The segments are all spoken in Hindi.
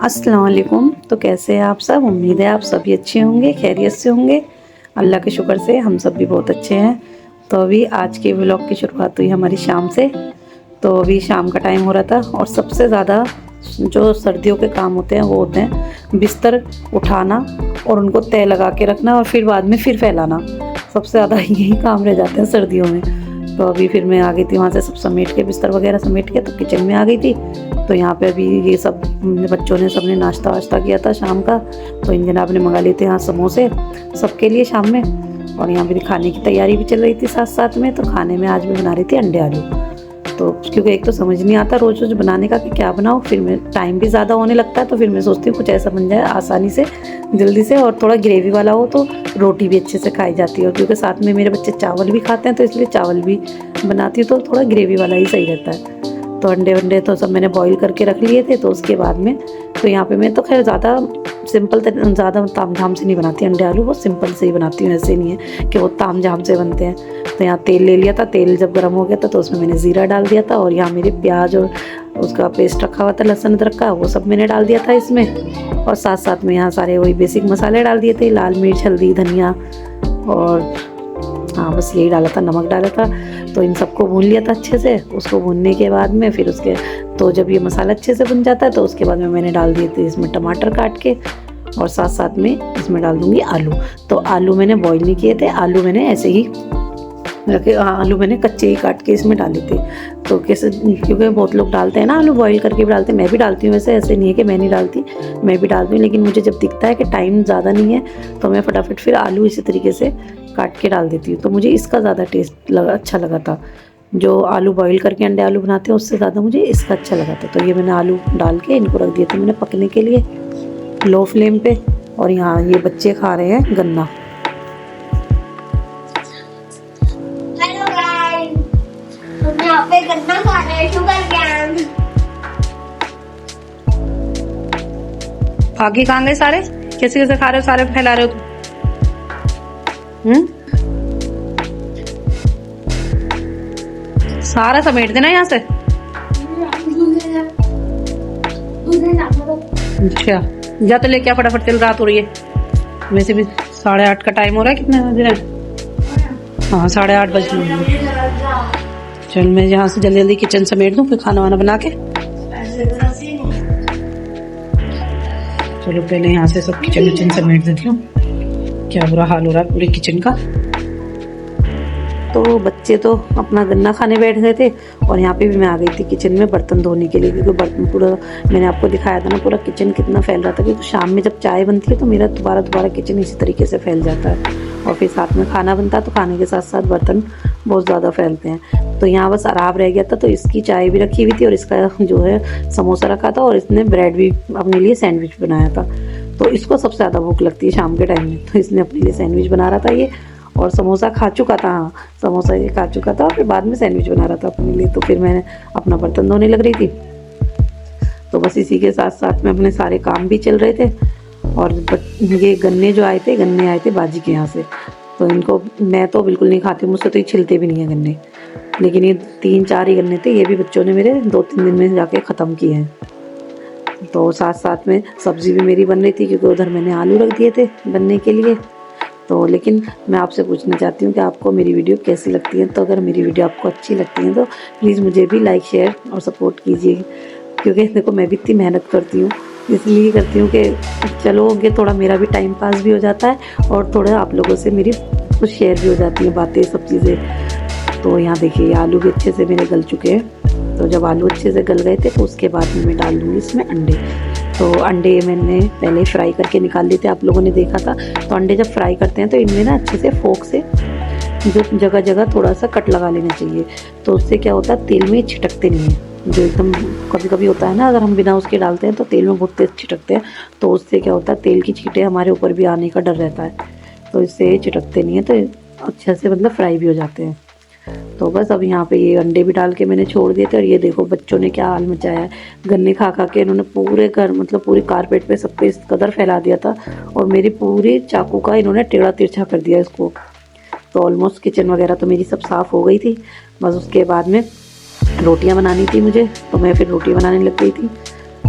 अस्सलाम वालेकुम। तो कैसे हैं आप सब? उम्मीद है आप सभी अच्छे होंगे, खैरियत से होंगे। अल्लाह के शुक्र से हम सब भी बहुत अच्छे हैं। तो अभी आज के व्लॉग की शुरुआत हुई हमारी शाम से। तो अभी शाम का टाइम हो रहा था और सबसे ज़्यादा जो सर्दियों के काम होते हैं वो होते हैं बिस्तर उठाना और उनको तय लगा के रखना और फिर बाद में फिर फैलाना। सबसे ज़्यादा यही काम रह जाते हैं सर्दियों में। तो अभी फिर मैं आ गई थी वहाँ से सब समेट के, बिस्तर वगैरह समेट के, तो किचन में आ गई थी। तो यहाँ पे अभी ये सब बच्चों ने सबने नाश्ता वाश्ता किया था शाम का। तो इन जनाब ने मंगा लिए थे यहाँ समोसे सबके लिए शाम में। और यहाँ मेरी खाने की तैयारी भी चल रही थी साथ साथ में। तो खाने में आज मैं बना रही थी अंडे आलू। तो क्योंकि एक तो समझ नहीं आता रोज़ रोज़ बनाने का कि क्या बनाओ, फिर मैं टाइम भी ज़्यादा होने लगता है। तो फिर मैं सोचती हूँ कुछ ऐसा बन जाए आसानी से, जल्दी से, और थोड़ा ग्रेवी वाला हो तो रोटी भी अच्छे से खाई जाती है। और क्योंकि साथ में मेरे बच्चे चावल भी खाते हैं तो इसलिए चावल भी बनाती हूँ, तो थोड़ा ग्रेवी वाला ही सही रहता है। तो अंडे वंडे तो सब मैंने बॉईल करके रख लिए थे। तो उसके बाद में तो यहाँ पे मैं तो खैर ज़्यादा सिंपल, ज़्यादा ताम झाम से नहीं बनाती अंडे आलू, वो सिंपल से ही बनाती हूँ। ऐसे नहीं है कि वो ताम झाम से बनते हैं। तो यहाँ तेल ले लिया था, तेल जब गर्म हो गया था तो उसमें मैंने ज़ीरा डाल दिया था। और यहाँ मेरे प्याज और उसका पेस्ट रखा हुआ था लहसुन अदरक का, वो सब मैंने डाल दिया था इसमें। और साथ साथ में यहाँ सारे वही बेसिक मसाले डाल दिए थे, लाल मिर्च, हल्दी, धनिया, और हाँ बस यही डाला था, नमक डाला था। तो इन सबको भून लिया था अच्छे से। उसको भूनने के बाद में फिर उसके तो जब ये मसाला अच्छे से बन जाता है तो उसके बाद में मैंने डाल दिए थे इसमें टमाटर काट के, और साथ साथ में इसमें डाल दूँगी आलू। तो आलू मैंने बॉईल नहीं किए थे, आलू मैंने ऐसे ही रखे, आलू मैंने कच्चे ही काट के इसमें डाले थे। तो कैसे, क्योंकि बहुत लोग डालते हैं ना आलू बॉईल करके भी डालते हैं, मैं भी डालती हूँ वैसे, ऐसे नहीं है कि मैं नहीं डालती, मैं भी डालती हूँ। लेकिन मुझे जब दिखता है कि टाइम ज़्यादा नहीं है तो मैं फटाफट फिर आलू इसी तरीके से काट के डाल देती हूँ। तो मुझे इसका ज़्यादा टेस्ट अच्छा लगा था। जो आलू बॉईल करके अंडे आलू बनाते हैं उससे ज़्यादा मुझे इसका अच्छा लगा था। तो ये मैंने आलू डाल के इनको रख दिया था मैंने पकने के लिए लो फ्लेम पे। और यहाँ ये बच्चे खा रहे हैं गन्ना। यहाँ पे गन्ना खा रहे हैं, शुगर कैन। आगे कहाँ गए सारे? कैसे कैसे खा रहे हो? सारे फैला रहे हो तुम? सारा समेट देना यहाँ से। अच्छा जा तो लेके आ फटाफट, चल रात हो रही है। वैसे भी 8:30 का टाइम हो रहा है। कितने बज रहे हैं? हाँ 8:30 बज रहे हैं। चल मैं यहाँ से जल्दी जल्दी किचन समेट दूँ फिर खाना वाना बना के। चलो पहले यहाँ से सब किचन समेट देती हूँ। क्या बुरा हाल हो रहा है पूरे किचन का। तो बच्चे तो अपना गन्ना खाने बैठ गए थे और यहाँ पे भी मैं आ गई थी किचन में बर्तन धोने के लिए, क्योंकि बर्तन पूरा मैंने आपको दिखाया था ना, पूरा किचन कितना फैल रहा था। क्योंकि शाम में जब चाय बनती है तो मेरा दोबारा किचन इसी तरीके से फैल जाता है। और फिर साथ में खाना बनता है तो खाने के साथ साथ बर्तन बहुत ज़्यादा फैलते हैं। तो यहाँ बस आराम रह गया था। तो इसकी चाय भी रखी हुई थी और इसका जो है समोसा रखा था, और इसने ब्रेड भी अपने लिए सैंडविच बनाया था। तो इसको सबसे ज़्यादा भूख लगती है शाम के टाइम में, तो इसने अपने लिए सैंडविच बना रहा था ये। और समोसा खा चुका था, हाँ समोसा ये खा चुका था और फिर बाद में सैंडविच बना रहा था अपने लिए। तो फिर मैंने अपना बर्तन धोने लग रही थी। तो बस इसी के साथ साथ में अपने सारे काम भी चल रहे थे। और ये गन्ने जो आए थे बाजी के यहाँ से। तो इनको मैं तो बिल्कुल नहीं खाती, मुझसे तो ये छिलते भी नहीं है गन्ने। लेकिन ये 3-4 ही गन्ने थे, ये भी बच्चों ने मेरे 2-3 दिन में जाके ख़त्म किए हैं। तो साथ साथ में सब्ज़ी भी मेरी बन रही थी, क्योंकि उधर मैंने आलू रख दिए थे बनने के लिए। तो लेकिन मैं आपसे पूछना चाहती हूँ कि आपको मेरी वीडियो कैसी लगती है। तो अगर मेरी वीडियो आपको अच्छी लगती है तो प्लीज़ मुझे भी लाइक, शेयर और सपोर्ट कीजिए। क्योंकि देखो मैं भी इतनी मेहनत करती हूँ, इसलिए करती हूँ कि चलो ये थोड़ा मेरा भी टाइम पास भी हो जाता है और थोड़ा आप लोगों से मेरी कुछ शेयर भी हो जाती हैं बातें, सब चीज़ें। तो यहाँ देखिए आलू भी अच्छे से मेरे गल चुके हैं। तो जब आलू अच्छे से गल गए थे तो उसके बाद में मैं डाल दूँगी इसमें अंडे। तो अंडे मैंने पहले फ्राई करके निकाल लिए थे, आप लोगों ने देखा था। तो अंडे जब फ्राई करते हैं तो इनमें ना अच्छे से फोक से जो जगह जगह थोड़ा सा कट लगा लेना चाहिए। तो उससे क्या होता है तेल में छिटकते नहीं हैं। जो एकदम कभी कभी होता है ना, अगर हम बिना उसके डालते हैं तो तेल में बहुत तेज छिटकते हैं। तो उससे क्या होता है तेल की छींटे हमारे ऊपर भी आने का डर रहता है। तो इससे छिटकते नहीं है, तो अच्छे से मतलब फ्राई भी हो जाते हैं। तो बस अब यहाँ पे ये अंडे भी डाल के मैंने छोड़ दिए थे। और ये देखो बच्चों ने क्या हाल मचाया है, गन्ने खा खा के इन्होंने पूरे घर मतलब पूरी कारपेट पे सब पे इस कदर फैला दिया था। और मेरी पूरी चाकू का इन्होंने टेढ़ा तिरछा कर दिया इसको। तो ऑलमोस्ट किचन वगैरह तो मेरी सब साफ़ हो गई थी। बस उसके बाद में रोटियां बनानी थी मुझे, तो मैं फिर रोटी बनाने लग गई थी।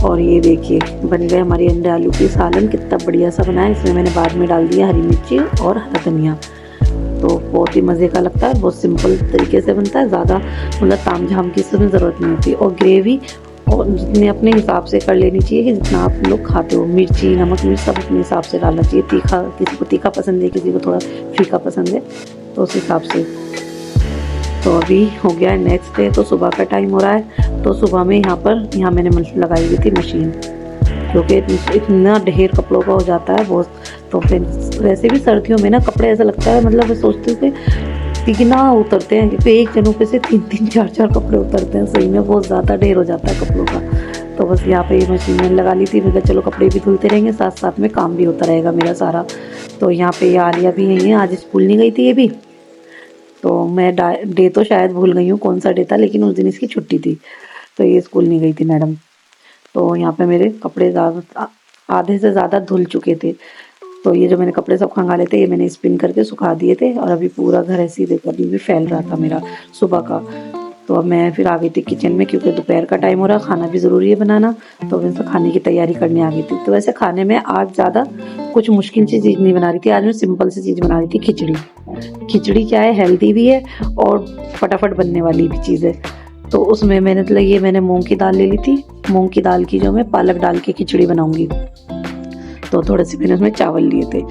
और ये देखिए बन गए हमारी अंडे आलू की सालन, कितना बढ़िया सा बना है। इसमें मैंने बाद में डाल दिया हरी मिर्ची और हरा धनिया, तो बहुत ही मज़े का लगता है। बहुत सिंपल तरीके से बनता है, ज़्यादा मतलब तामझाम की इसमें ज़रूरत नहीं होती। और ग्रेवी और जितने अपने हिसाब से कर लेनी चाहिए कि जितना आप लोग खाते हो। मिर्ची नमक मिर्च सब अपने हिसाब से डालना चाहिए। तीखा, किसी को तीखा पसंद है, किसी को थोड़ा फीका पसंद है, तो उस हिसाब से। तो अभी हो गया है नेक्स्ट डे, तो सुबह का टाइम हो रहा है। तो सुबह में यहाँ मैंने लगाई हुई थी मशीन, क्योंकि इतना ढेर कपड़ों का हो जाता है बहुत। तो फिर वैसे भी सर्दियों में ना कपड़े ऐसा लगता है, मतलब मैं सोचती हूँ कि कितना उतरते हैं, क्योंकि एक जगह पे से 3-3 4-4 कपड़े उतरते हैं। सही में बहुत ज़्यादा ढेर हो जाता है कपड़ों का। तो बस यहाँ पे ये मशीन मैंने लगा ली थी। मैं कहा चलो कपड़े भी धुलते रहेंगे, साथ साथ में काम भी होता रहेगा मेरा सारा। तो यहाँ पे ये आलिया भी यही है, आज स्कूल नहीं गई थी ये भी। तो मैं डे तो शायद भूल गई हूँ कौन सा डे था, लेकिन उस दिन इसकी छुट्टी थी, तो ये स्कूल नहीं गई थी मैडम। तो यहाँ पे मेरे कपड़े आधे से ज़्यादा धुल चुके थे। तो ये जो मैंने कपड़े सब खंगाले थे, ये मैंने स्पिन करके सुखा दिए थे। और अभी पूरा घर ऐसे ही देखो, अभी भी फैल रहा था मेरा सुबह का। तो अब मैं फिर आ गई थी किचन में, क्योंकि दोपहर का टाइम हो रहा, खाना भी ज़रूरी है बनाना। तो वैसे खाने की तैयारी करने आ गई थी। तो वैसे खाने में आज ज़्यादा कुछ मुश्किल सी चीज़ नहीं बना रही थी, आज मैं सिंपल सी चीज़ बना रही थी, खिचड़ी। खिचड़ी क्या है, हेल्दी भी है और फटाफट बनने वाली भी चीज़ है। तो उसमें मैंने मूंग की दाल ले ली थी। मूंग की दाल की जो मैं पालक डाल के खिचड़ी बनाऊंगी। तो थोड़े से मैंने उसमें चावल लिए थे।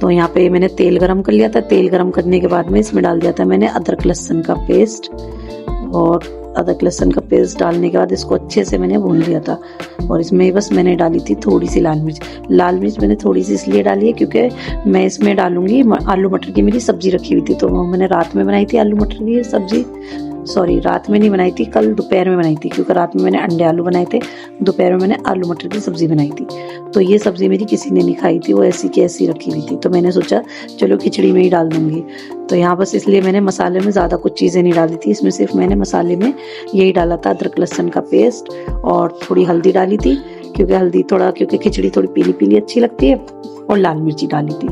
तो यहाँ पे मैंने तेल गरम कर लिया था। तेल गरम करने के बाद में इसमें डाल दिया था मैंने अदरक लहसुन का पेस्ट। और अदरक लहसुन का पेस्ट डालने के बाद इसको अच्छे से मैंने भून लिया था। और इसमें बस मैंने डाली थी थोड़ी सी लाल मिर्च। लाल मिर्च मैंने थोड़ी सी इसलिए डाली है क्योंकि मैं इसमें डालूंगी आलू मटर की मेरी सब्जी रखी हुई थी। तो मैंने रात में बनाई थी आलू मटर की सब्जी। सॉरी, रात में नहीं बनाई थी, कल दोपहर में बनाई थी, क्योंकि रात में मैंने अंडे आलू बनाए थे, दोपहर में मैंने आलू मटर की सब्जी बनाई थी। तो ये सब्जी मेरी किसी ने नहीं खाई थी, वो ऐसी की ऐसी रखी हुई थी। तो मैंने सोचा चलो खिचड़ी में ही डाल दूंगी। तो यहाँ बस इसलिए मैंने मसाले में ज़्यादा कुछ चीज़ें नहीं डाली थी। इसमें सिर्फ मैंने मसाले में यही डाला था, अदरक लहसुन का पेस्ट और थोड़ी हल्दी डाली थी, क्योंकि खिचड़ी थोड़ी पीली पीली अच्छी लगती है, और लाल मिर्ची डाली थी।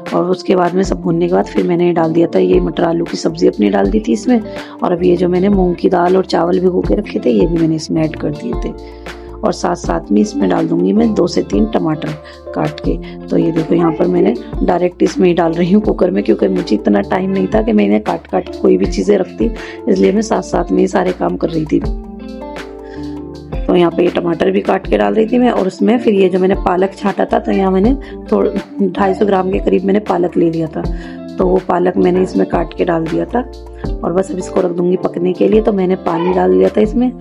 और उसके बाद में सब भूनने के बाद फिर मैंने डाल दिया था ये मटर आलू की सब्जी अपनी डाल दी थी इसमें। और अब ये जो मैंने मूंग की दाल और चावल भिगो के रखे थे, ये भी मैंने इसमें ऐड कर दिए थे। और साथ साथ में इसमें डाल दूंगी मैं 2 से 3 टमाटर काट के। तो ये देखो यहाँ पर मैंने डायरेक्ट इसमें ही डाल रही हूँ कुकर में, क्योंकि मुझे इतना टाइम नहीं था कि मैंने काट कोई भी चीज़ें रखती, इसलिए मैं साथ साथ में ही सारे काम कर रही थी। तो यहाँ पे ये टमाटर भी काट के डाल रही थी मैं। और उसमें फिर ये जो मैंने पालक छांटा था, तो यहाँ मैंने 250 ग्राम के करीब मैंने पालक ले लिया था। तो वो पालक मैंने इसमें काट के डाल दिया था। और बस अब इसको रख दूंगी पकने के लिए। तो मैंने पानी डाल दिया था इसमें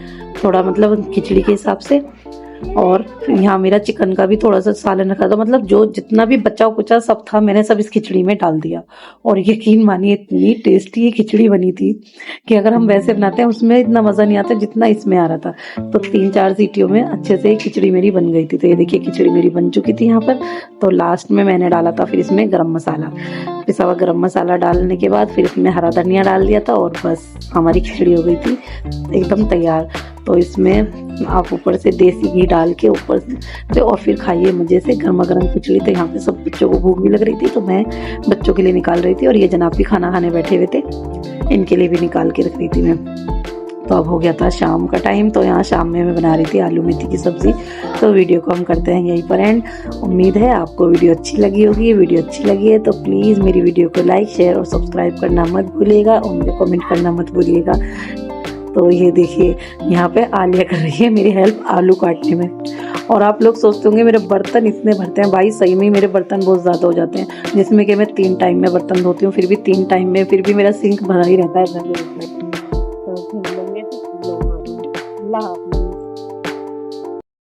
थोड़ा, मतलब खिचड़ी के हिसाब से। और यहाँ मेरा चिकन का भी थोड़ा सा सालन रखा था, मतलब जो जितना भी बचा कुचा सब था मैंने सब इस खिचड़ी में डाल दिया। और यकीन मानिए इतनी टेस्टी ये खिचड़ी बनी थी कि अगर हम वैसे बनाते हैं उसमें इतना मज़ा नहीं आता जितना इसमें आ रहा था। तो 3-4 सीटियों में अच्छे से खिचड़ी मेरी बन गई थी। तो ये देखिए खिचड़ी मेरी बन चुकी थी यहाँ पर। तो लास्ट में मैंने डाला था फिर इसमें गरम मसाला, पिसा हुआ गरम मसाला डालने के बाद फिर इसमें हरा धनिया डाल दिया था। और बस हमारी खिचड़ी हो गई थी एकदम तैयार। तो इसमें आप ऊपर से देसी घी डाल के ऊपर से और फिर खाइए मज़े से गर्मा गर्म खिचड़ी। तो यहाँ पे सब बच्चों को भूख भी लग रही थी, तो मैं बच्चों के लिए निकाल रही थी। और ये जनाब भी खाना खाने बैठे हुए थे, इनके लिए भी निकाल के रख रही थी मैं। तो अब हो गया था शाम का टाइम। तो यहाँ शाम में मैं बना रही थी आलू मेथी की सब्ज़ी। तो वीडियो को हम करते हैं यहीं पर एंड। उम्मीद है आपको वीडियो अच्छी लगी होगी। वीडियो अच्छी लगी है तो प्लीज़ मेरी वीडियो को लाइक शेयर और सब्सक्राइब करना मत भूलिएगा, और मुझे कमेंट करना मत भूलिएगा। तो ये देखिए यहाँ पे आलिया कर रही है मेरी हेल्प आलू काटने में। और आप लोग सोचते होंगे मेरे बर्तन इतने भरते हैं, भाई सही में मेरे बर्तन बहुत ज़्यादा हो जाते हैं, जिसमें कि मैं 3 टाइम में बर्तन धोती हूँ, फिर भी 3 टाइम में फिर भी मेरा सिंक भरा ही रहता है।